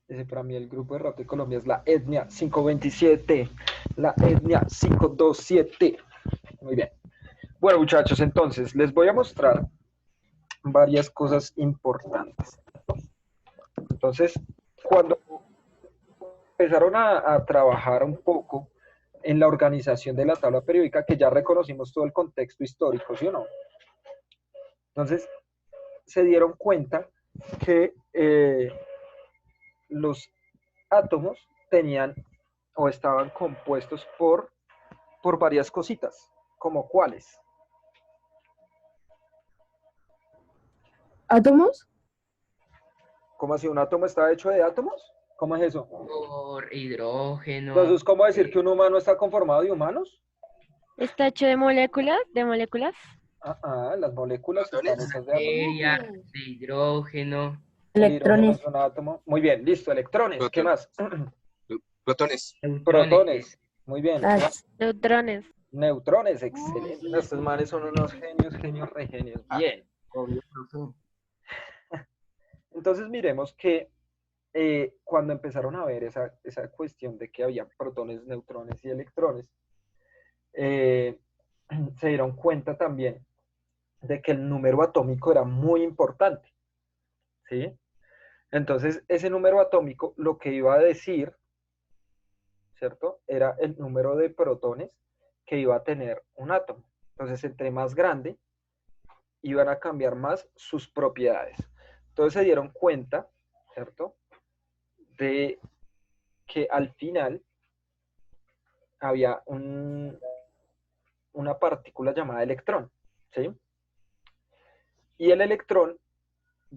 Dice, para mí el grupo de rap de Colombia es la etnia 527. La etnia 527. Muy bien. Bueno, muchachos, entonces les voy a mostrar varias cosas importantes. Entonces, cuando empezaron a trabajar un poco en la organización de la tabla periódica, que ya reconocimos todo el contexto histórico, ¿sí o no? Entonces, se dieron cuenta que los átomos tenían o estaban compuestos por varias cositas, como cuáles. ¿Átomos? ¿Cómo así un átomo está hecho de átomos? ¿Cómo es eso? Por hidrógeno. Entonces, ¿cómo decir que un humano está conformado de humanos? ¿Está hecho de moléculas? ¿De moléculas? Las moléculas están hechas de átomos. Materia, de hidrógeno. El hidrógeno Electrones. es un átomo. Muy bien, listo, electrones. ¿Qué más? Protones. Protones. Muy bien. Ah, Neutrones. Neutrones, excelente. Estos manes son unos genios, genios, regenios. Bien. Obvio, profe. Entonces miremos que cuando empezaron a ver esa cuestión de que había protones, neutrones y electrones, se dieron cuenta también de que el número atómico era muy importante, ¿sí? Entonces, ese número atómico lo que iba a decir, ¿cierto? Era el número de protones que iba a tener un átomo. Entonces, entre más grande, iban a cambiar más sus propiedades. Entonces, se dieron cuenta, ¿cierto? De que al final había una partícula llamada electrón, ¿sí? Y el electrón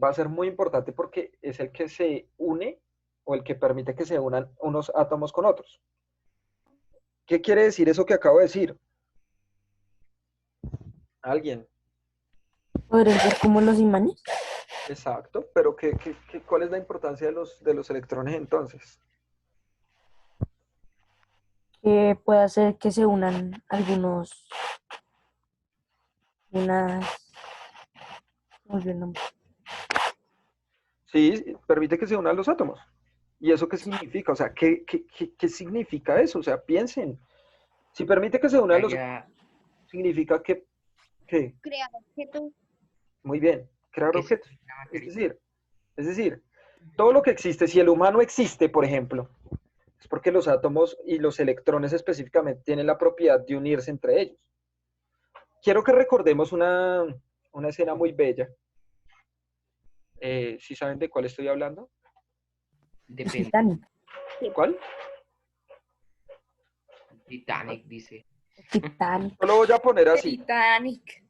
va a ser muy importante porque es el que se une o el que permite que se unan unos átomos con otros. ¿Qué quiere decir eso que acabo de decir? ¿Alguien? ¿podrían ser como los imanes? Exacto, pero ¿cuál es la importancia de los electrones entonces? Que puede hacer que se unan algunos, unas, ¿cómo se llama? Sí, permite que se unan los átomos. ¿Y eso qué significa? O sea, ¿qué significa eso? O sea, piensen. Si permite que se unan los Haya- significa que, Crear objetos. muy bien, crear que se objetos. una materia. Es decir, todo lo que existe, si el humano existe, por ejemplo, es porque los átomos y los electrones específicamente tienen la propiedad de unirse entre ellos. Quiero que recordemos una escena muy bella. ¿Sí saben de cuál estoy hablando? Depende. Titanic. ¿Cuál? Titanic dice. Titanic. Yo lo voy a poner así. Titanic.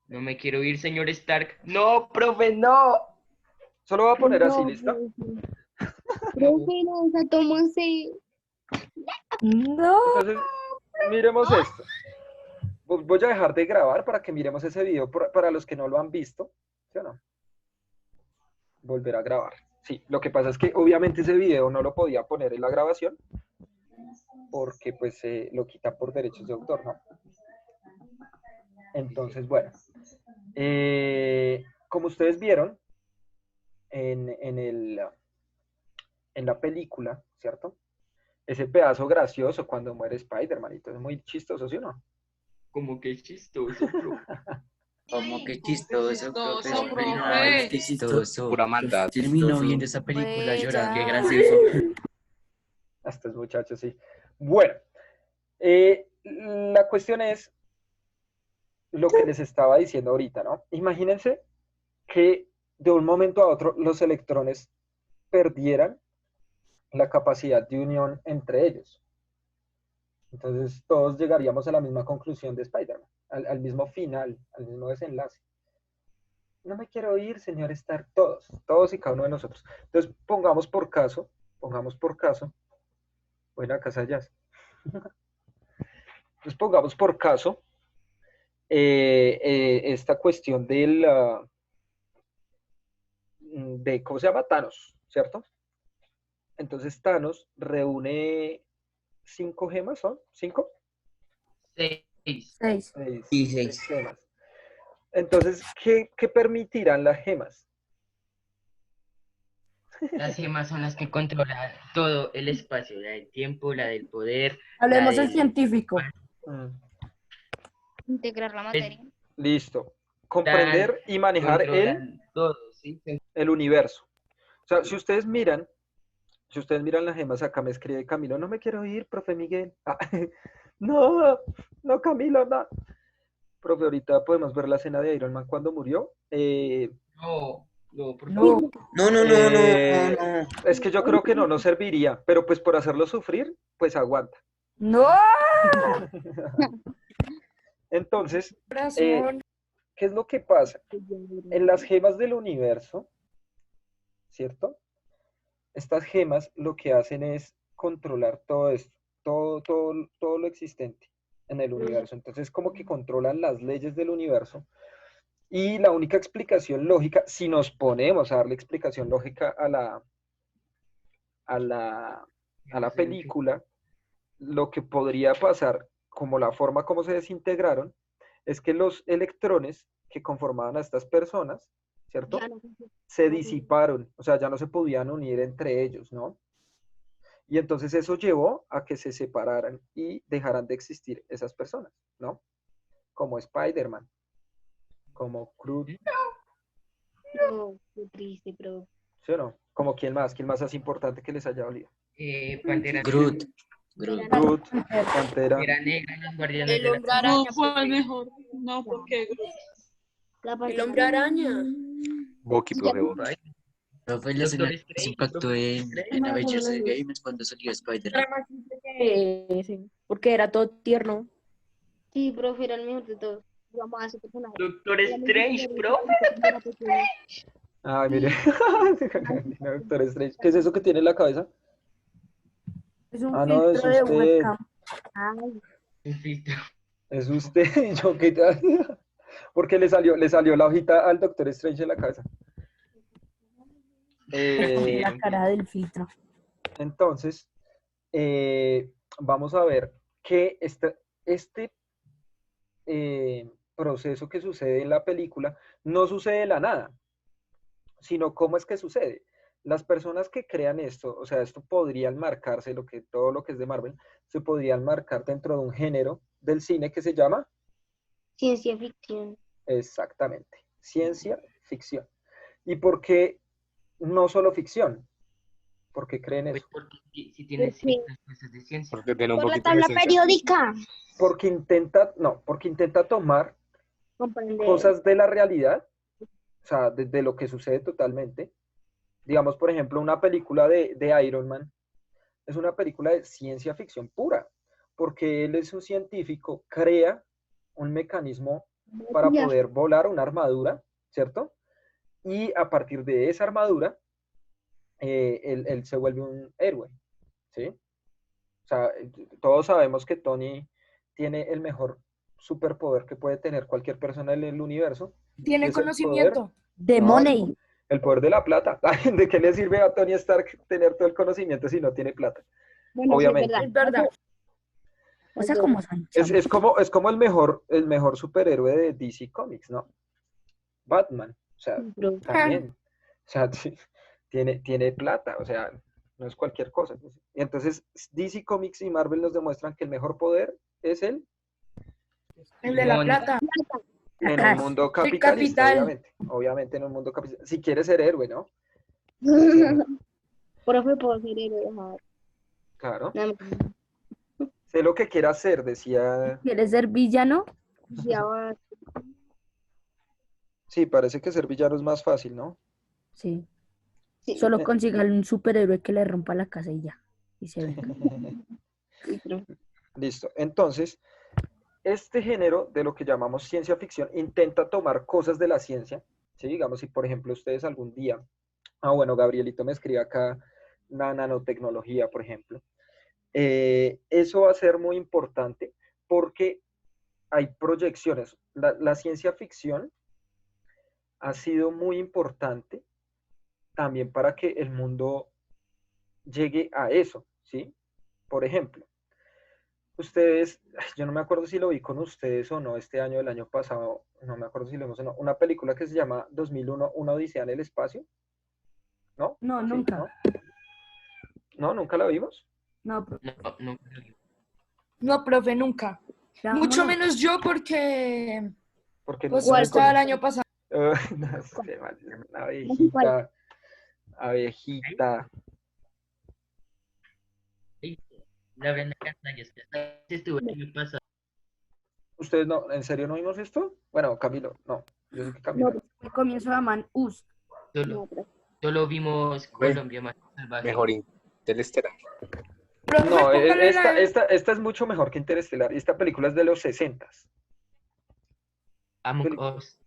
No me quiero ir, señor Stark. No, profe, no. Solo voy a poner así, No, ¿lista? profe, no, esa toma se... No. Entonces, miremos esto. Voy a dejar de grabar para que miremos ese video para los que no lo han visto. ¿Sí o no? Volver a grabar. Sí, lo que pasa es que obviamente ese video no lo podía poner en la grabación porque pues lo quita por derechos de autor, ¿no? Entonces, bueno. Como ustedes vieron en la película, ¿cierto? Ese pedazo gracioso cuando muere Spider-Man y todo es muy chistoso, ¿sí o no? Como que chistoso, profe. Como que chistoso, Chistoso, profe. profe. Ay, qué chistoso. Pura maldad. Termino viendo esa película Pues llorando. Qué ya. gracioso. A estos muchachos, sí. Bueno, la cuestión es lo que les estaba diciendo ahorita, ¿no? Imagínense que de un momento a otro los electrones perdieran la capacidad de unión entre ellos. Entonces todos llegaríamos a la misma conclusión de Spider-Man, al mismo final, al mismo desenlace. No me quiero ir, señor Stark, todos y cada uno de nosotros. Entonces pongamos por caso, voy a la casa ya. Entonces pongamos por caso esta cuestión de, ¿cómo se llama? Thanos, ¿cierto? Entonces Thanos reúne 5 gemas, ¿son? ¿5? 6. 6. Seis Y seis. gemas. Entonces, ¿qué permitirán las gemas? Las gemas son las que controlan todo el espacio, la del tiempo, la del poder, la Hablemos del del... científico. Mm, Integrar la materia. listo. Comprender y manejar controlan todo, ¿sí? el universo. O sea, si ustedes miran las gemas, acá me escribe Camilo, no me quiero ir, profe Miguel. Ah, no, no, Camilo, no. Profe, ahorita podemos ver la escena de Iron Man cuando murió. No, por No, favor. No. Es que yo creo que no nos serviría, pero pues por hacerlo sufrir, pues aguanta. no, Entonces, corazón. ¿qué es lo que pasa? En las gemas del universo, ¿cierto? Estas gemas lo que hacen es controlar todo esto, todo lo existente en el universo. Entonces, como que controlan las leyes del universo. Y la única explicación lógica, si nos ponemos a darle explicación lógica a la película, lo que podría pasar, como la forma como se desintegraron, es que los electrones que conformaban a estas personas, ¿cierto? Ya no. Se disiparon, o sea, ya no se podían unir entre ellos, ¿no? Y entonces eso llevó a que se separaran y dejaran de existir esas personas, ¿no? Como Spider-Man, como Groot, No, qué triste, pero ¿sí o no? Como quién más es importante que les haya olido. Pantera Groot. Groot, Pantera, Negra, los guardianes El de la... hombre araña. No, fue el profe. mejor. No, porque la El pantera. hombre araña. Bucky, profe, Bucky. Ay, Profe, la Doctor escena que se Strange, impactó Doctor en Strange. Avengers Endgame es cuando salió Spider-Man. Era más simple que ese, porque era todo tierno. Sí, profe, era el mejor de todos. Yo amaba a ese personaje. Doctor Era muy Strange, diferente profe. cuando era pequeño. ay, mire, Doctor Strange, ¿qué es eso que tiene en la cabeza? Es un Ah, no, es filtro de usted, webcam. Ay, Un filtro. es usted, y yo qué porque le salió la hojita al Doctor Strange en la cabeza. La cara del filtro. Entonces, vamos a ver que este proceso que sucede en la película no sucede de la nada, sino cómo es que sucede. Las personas que crean esto, o sea, esto podría marcarse, todo lo que es de Marvel, se podría marcar dentro de un género del cine que se llama, ciencia ficción. exactamente, ciencia ficción. ¿Y por qué no solo ficción? ¿Por qué creen Pues eso? porque si tienes Sí. ciertas cosas de ciencia. Porque tiene un Por la poquito de tabla ciencia. periódica. Porque intenta tomar Comprender. cosas de la realidad, o sea, de lo que sucede totalmente. Digamos, por ejemplo, una película de Iron Man es una película de ciencia ficción pura, porque él es un científico, crea un mecanismo para Ya. poder volar una armadura, ¿cierto? Y a partir de esa armadura, él se vuelve un héroe, ¿sí? O sea, todos sabemos que Tony tiene el mejor superpoder que puede tener cualquier persona en el universo. Tiene Es el conocimiento. De De No, money. El poder de la plata. ¿De qué le sirve a Tony Stark tener todo el conocimiento si no tiene plata? Bueno, Obviamente. sí, Es verdad. O sea, como son. Es como el mejor superhéroe de DC Comics, ¿no? Batman. O sea, también. O sea, tiene plata, o sea, no es cualquier cosa. Y entonces, DC Comics y Marvel nos demuestran que el mejor poder es el El de la Simón. plata. en un Cash. mundo El capitalista, capital. obviamente. Obviamente en un mundo capitalista. Si quieres ser héroe, ¿no? Profe, puedo ser héroe. Ajá. Claro. No, Sé lo que quiera hacer, decía. ¿Quieres ser villano? ya va. Sí, parece que ser villano es más fácil, ¿no? Sí. Sí, Solo consiga un superhéroe que le rompa la casa y ya. Y se venga. sí, profe. Listo. Entonces, este género de lo que llamamos ciencia ficción intenta tomar cosas de la ciencia. ¿Sí? Digamos, si por ejemplo ustedes algún día, bueno, Gabrielito me escribe acá la nanotecnología, por ejemplo. Eso va a ser muy importante porque hay proyecciones. La ciencia ficción ha sido muy importante también para que el mundo llegue a eso, ¿sí? Por ejemplo, ustedes, yo no me acuerdo si lo vi con ustedes o no este año, el año pasado, no me acuerdo si lo vimos o no, una película que se llama 2001, Una Odisea en el Espacio, ¿no? No, ¿Sí? nunca. ¿No? ¿No? ¿Nunca la vimos? No, profe. No. No, profe, nunca. Mucho menos yo porque Porque pues no yo me estaba el acuerdo. año pasado. No sé, una ¿Cuál? abejita. La Brenda Castaños, que estuvo el año pasado. ¿Ustedes no, en serio no vimos esto? Bueno, Camilo, no. Yo sé que Camilo. No, El comienzo de Man Us. Solo, profe. solo vimos Colombia más salvaje. Mejor Interestelar. Profe, No, póngale esta es mucho mejor que Interestelar. Y esta película es de los 60s. Among Us.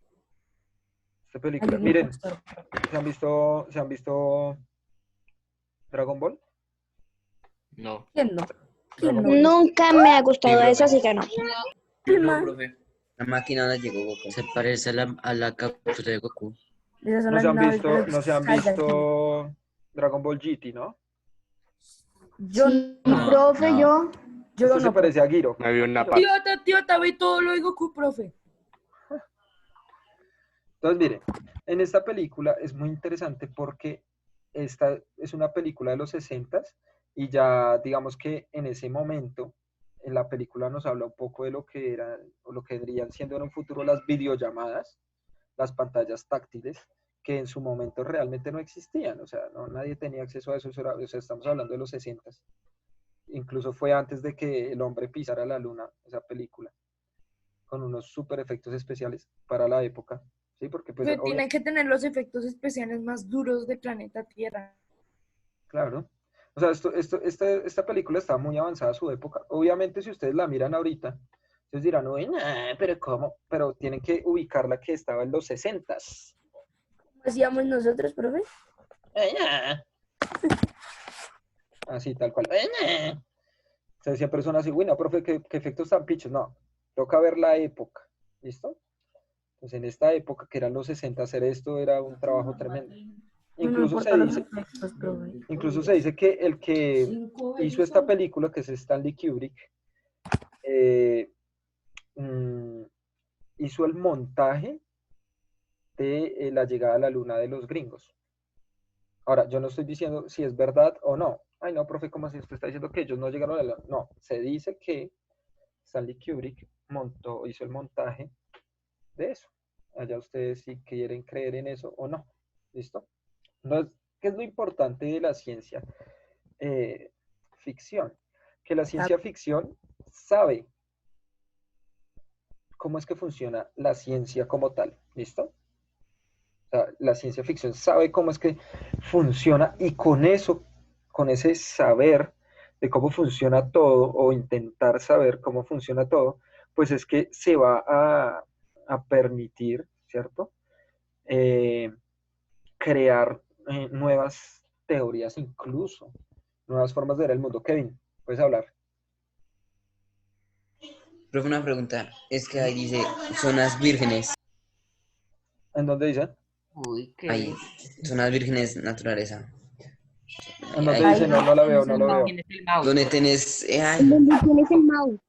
Esta película. Miren, ¿se han visto Dragon Ball? No. ¿Quién no? ¿Quién no? Nunca me ha gustado Sí, eso, así que no. Vilma. profe. La máquina ahora llegó Goku. Se parece a la cápsula de Goku. Esas son No las se han naves visto, de los no se han Saiyajin. visto Dragon Ball GT, ¿no? Yo Sí, no. profe, no. yo. Yo Esto se no. parece a Giro. No había una parte. Tiota, ve todo lo de Goku, profe. Entonces, miren, en esta película es muy interesante porque esta es una película de los 60s y ya digamos que en ese momento en la película nos habla un poco de lo que eran o lo que vendrían siendo en un futuro las videollamadas, las pantallas táctiles, que en su momento realmente no existían, o sea, nadie tenía acceso a eso, o sea, estamos hablando de los 60s. Incluso fue antes de que el hombre pisara la luna, esa película, con unos super efectos especiales para la época. Sí, porque pues Pero tienen que tener los efectos especiales más duros de planeta Tierra. claro. O sea, esta película está muy avanzada a su época. Obviamente, si ustedes la miran ahorita, ustedes dirán, uy, nah, pero ¿cómo? Pero tienen que ubicarla que estaba en los 60s. ¿Cómo hacíamos nosotros, profe? Así, tal cual. Se decía personas así, bueno, profe, ¿qué efectos tan pichos? No, toca ver la época. ¿Listo? Pues en esta época, que eran los 60, hacer esto era un trabajo tremendo. No Incluso importa se los dice, efectos, profe. que el que hizo esta película, que es Stanley Kubrick, hizo el montaje de la llegada a la luna de los gringos. Ahora, yo no estoy diciendo si es verdad o no. Ay, no, profe, ¿cómo así? Usted está diciendo que ellos no llegaron a la luna. No, se dice que Stanley Kubrick hizo el montaje de eso. Allá ustedes si quieren creer en eso o no. ¿Listo? Entonces, ¿qué es lo importante de la ciencia ficción? Que la ciencia ficción sabe cómo es que funciona la ciencia como tal. ¿Listo? O sea, la ciencia ficción sabe cómo es que funciona y con eso, con ese saber de cómo funciona todo o intentar saber cómo funciona todo, pues es que se va a permitir, ¿cierto? Crear nuevas teorías incluso, nuevas formas de ver el mundo. Kevin, puedes hablar. Profe, una pregunta. Es que ahí dice zonas vírgenes. ¿En dónde dice? Uy, qué. Ahí, zonas vírgenes naturaleza. ¿En dónde Ahí, dice? No, no la veo, no lo veo. ¿Quién es el mouse? ¿dónde tenés? ¿En dónde tienes el mouse?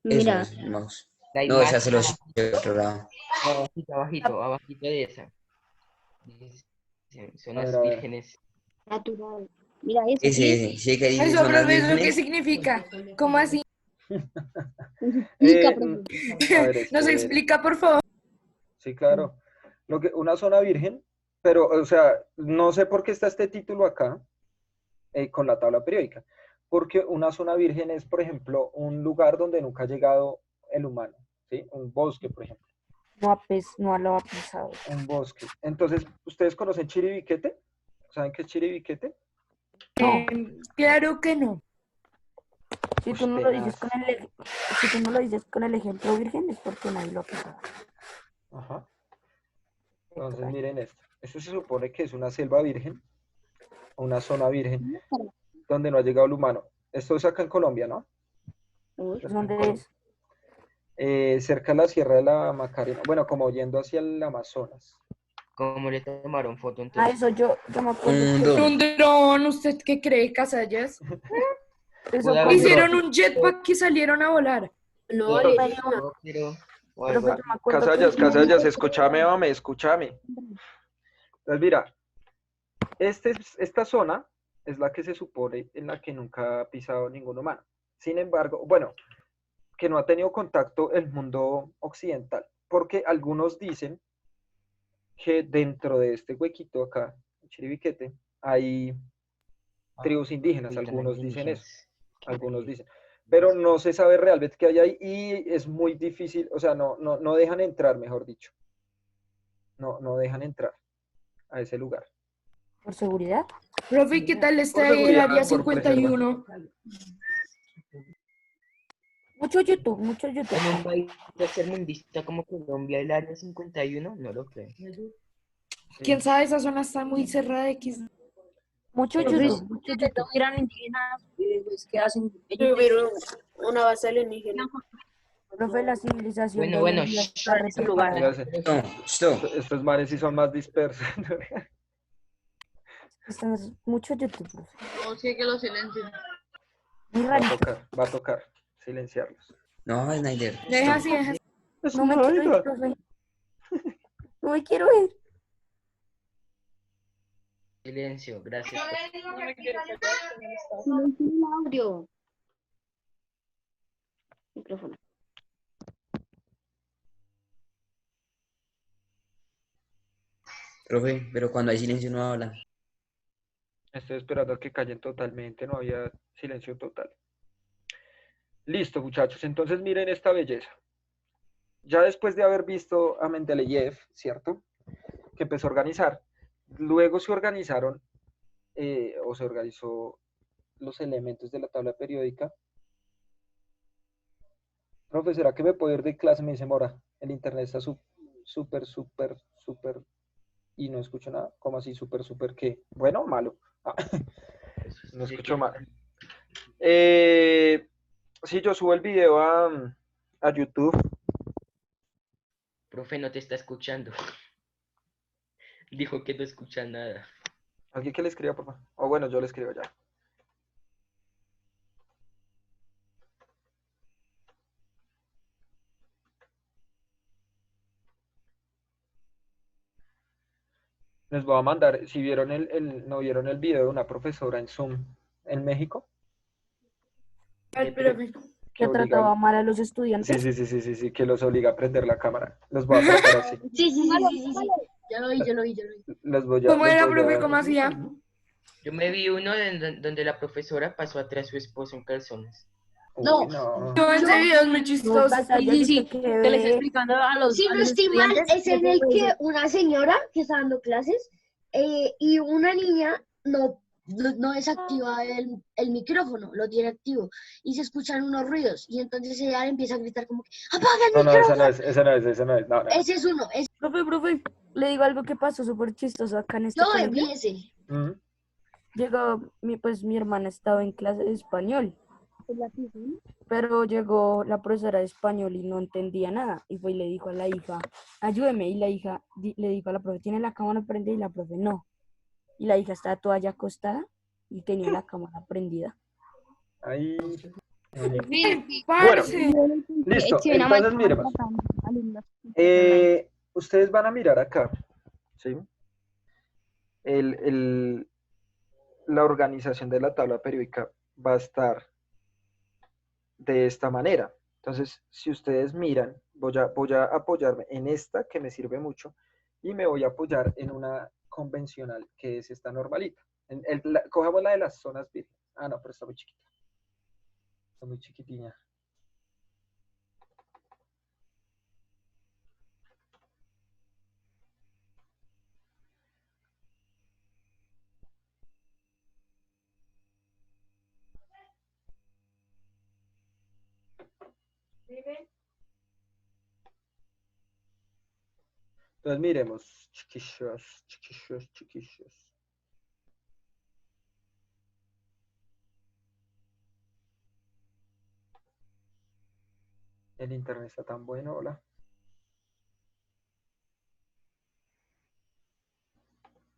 Eso Mira, es el mouse. La No, esa imagen se lo de otro lado. abajito de esa. Son A las ver, a ver. vírgenes. natural. Mira eso. Ese, sí que dice Eso, zonas profe, ¿eso qué vírgenes. significa? ¿Cómo así? Explica, profe. A ver, ¿Nos espere. explica, por favor? Sí, claro. Una zona virgen, pero, o sea, no sé por qué está este título acá con la tabla periódica. Porque una zona virgen es, por ejemplo, un lugar donde nunca ha llegado el humano, ¿sí? Un bosque, por ejemplo. No lo ha pisado. Un bosque. Entonces, ¿ustedes conocen Chiribiquete? ¿Saben qué es Chiribiquete? Claro que no. Si tú no lo dices con el ejemplo virgen, es porque nadie lo ha pisado. Ajá. Entonces, miren esto. Esto se supone que es una selva virgen, una zona virgen, donde no ha llegado el humano. Esto es acá en Colombia, ¿no? ¿Dónde es? Cerca de la Sierra de la Macarena. Bueno, como yendo hacia el Amazonas. ¿Cómo le tomaron foto Ah, entonces? eso yo me acuerdo. Un que- dron. Un dron, ¿usted qué cree, Casallas? Eso Puede haber como- Hicieron un jetpack y salieron a volar. No, puede haber Lorena. un helicóptero o Profe, algo yo así. me acuerdo que Casallas, escúchame, hombre, escúchame. Entonces, mira, esta zona es la que se supone en la que nunca ha pisado ningún humano. Sin embargo, bueno, que no ha tenido contacto el mundo occidental, porque algunos dicen que dentro de este huequito acá, Chiribiquete, hay tribus indígenas, Hubieron algunos dicen eso, alienígenas. algunos dicen, pero no se sabe realmente qué hay ahí y es muy difícil, o sea, no dejan entrar, mejor dicho, no dejan entrar a ese lugar. por seguridad. Profe, ¿qué tal Por está el seguridad, área por preservar. 51? Mucho YouTube, mucho YouTube. En un país tercermundista como Colombia, el área 51, no lo creo. ¿Quién sabe? Esa zona está muy cerrada de X. Mucho Profe, YouTube, mucho YouTube. eran indígenas, pues, ¿qué hacen? Ellos vieron una base alienígena. Profe, la civilización de Bueno, hoy en día shh, está ese lugar. Mira, repreparada. No, stop. estos manes sí son más dispersos. Mucho YouTube, profe. No sé que lo silencien. Muy Va a rarito. va a tocar silenciarlos. No, Snyder. Deja Stop. así, deja así. Es No me una quiero ir, vaina. profe. No me quiero ir. Silencio, gracias. Silencio el audio. Micrófono. Profe, pero cuando hay silencio no habla. Estoy esperando a que callen totalmente, no había silencio total. Listo, muchachos, entonces miren esta belleza. Ya después de haber visto a Mendeleev, ¿cierto? Que empezó a organizar, luego se organizaron o se organizó los elementos de la tabla periódica. Profe, ¿será que me puedo ir de clase? Me dice Mora, el internet está súper, y no escucho nada. ¿Cómo así súper qué? ¿Bueno o malo? Ah, no escucho mal. Sí, yo subo el video a YouTube. Profe, no te está escuchando. Dijo que no escucha nada. ¿Alguien que le escriba, por favor? O bueno, yo le escribo ya. Les voy a mandar, si vieron no vieron el video de una profesora en Zoom en México, Al profe. Que obliga, trataba mal a los estudiantes. sí, que los obliga a prender la cámara. Los voy a tratar así. Sí. Ya lo vi. ¿Cómo era, profe? ¿Cómo hacía? Yo me vi uno donde la profesora pasó atrás a su esposo en calzones. Uy, No. no. No, ese video es muy No, chistoso. Casalla, Sí, ¿y sí, usted qué que les ve? explicando a los, Si a no los estoy mal, estudiantes. es en el que una señora que está dando clases y una niña no desactiva el micrófono, lo tiene activo y se escuchan unos ruidos y entonces ella empieza a gritar como que ¡apaga el No, micrófono! esa no es. No. Ese es uno, Profe, le digo algo que pasó súper chistoso acá en este yo colegio. vi ese. Mm. Llegó, mi hermana estaba en clase de español, pero llegó la profesora de español y no entendía nada. Y fue y le dijo a la hija, ayúdeme. Y la hija le dijo a la profe, ¿tiene la cámara prendida? Y la profe, no. Y la hija estaba toda ya acostada y tenía la cámara prendida. Ahí. Parce. Listo. Si una Entonces, maestra miremos. maltratando a alumnos. Ustedes van a mirar acá, ¿sí? La organización de la tabla periódica va a estar de esta manera. Entonces, si ustedes miran, voy a apoyarme en esta que me sirve mucho y me voy a apoyar en una convencional que es esta normalita. Cojamos la de las zonas vírgenes. Ah, no, pero está muy chiquita. Está muy chiquitina. Entonces miremos, chiquillos. El internet está tan bueno, hola.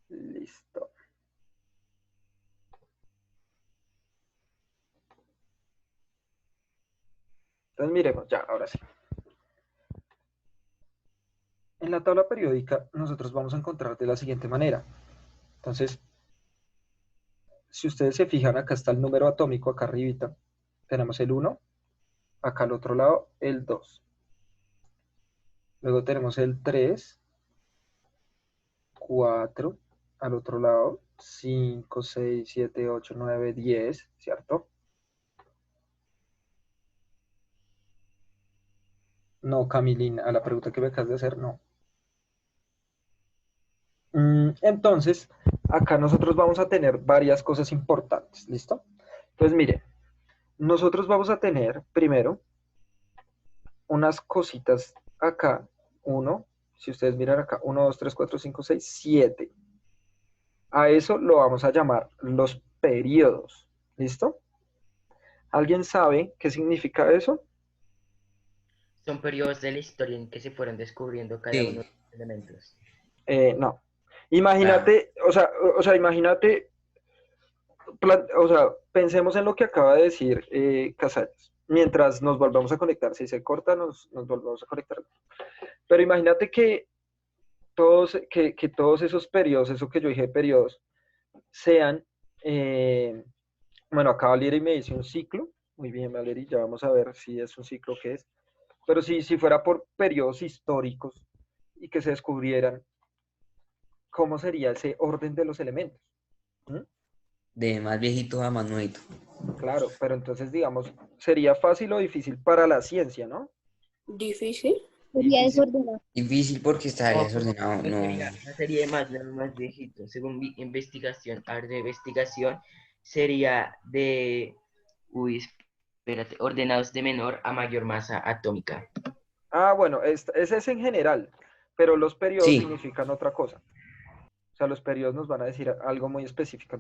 Listo. Entonces miremos ya, ahora sí. En la tabla periódica nosotros vamos a encontrar de la siguiente manera. Entonces, si ustedes se fijan, acá está el número atómico, acá arribita. Tenemos el 1, acá al otro lado el 2. Luego tenemos el 3, 4, al otro lado 5, 6, 7, 8, 9, 10, ¿cierto? No, Camilín, a la pregunta que me acabas de hacer, no. Entonces, acá nosotros vamos a tener varias cosas importantes, ¿listo? Entonces, miren, nosotros vamos a tener primero unas cositas acá, 1, si ustedes miran acá, 1, 2, 3, 4, 5, 6, 7. A eso lo vamos a llamar los periodos, ¿listo? ¿Alguien sabe qué significa eso? Son periodos de la historia en que se fueron descubriendo cada Sí. uno de los elementos. No. Imagínate, o sea, imagínate, o sea, pensemos en lo que acaba de decir Casallas. Mientras nos volvamos a conectar, si se corta, nos volvemos a conectar. Pero imagínate que todos esos periodos, eso que yo dije periodos, sean, bueno, acá Valeria me dice un ciclo. Muy bien, Valeria, ya vamos a ver si es un ciclo que es. Pero si fuera por periodos históricos y que se descubrieran, ¿cómo sería ese orden de los elementos? ¿Mm? De más viejito a más nuevito. Claro, pero entonces, digamos, sería fácil o difícil para la ciencia, ¿no? Difícil. Sería Difícil. desordenado. Difícil porque estaría No, desordenado. no No. sería más viejito. Según mi investigación, área de investigación, sería de, espérate, ordenados de menor a mayor masa atómica. Ah, bueno, ese es en general, pero los periodos Sí. significan otra cosa. O sea, los periodos nos van a decir algo muy específico.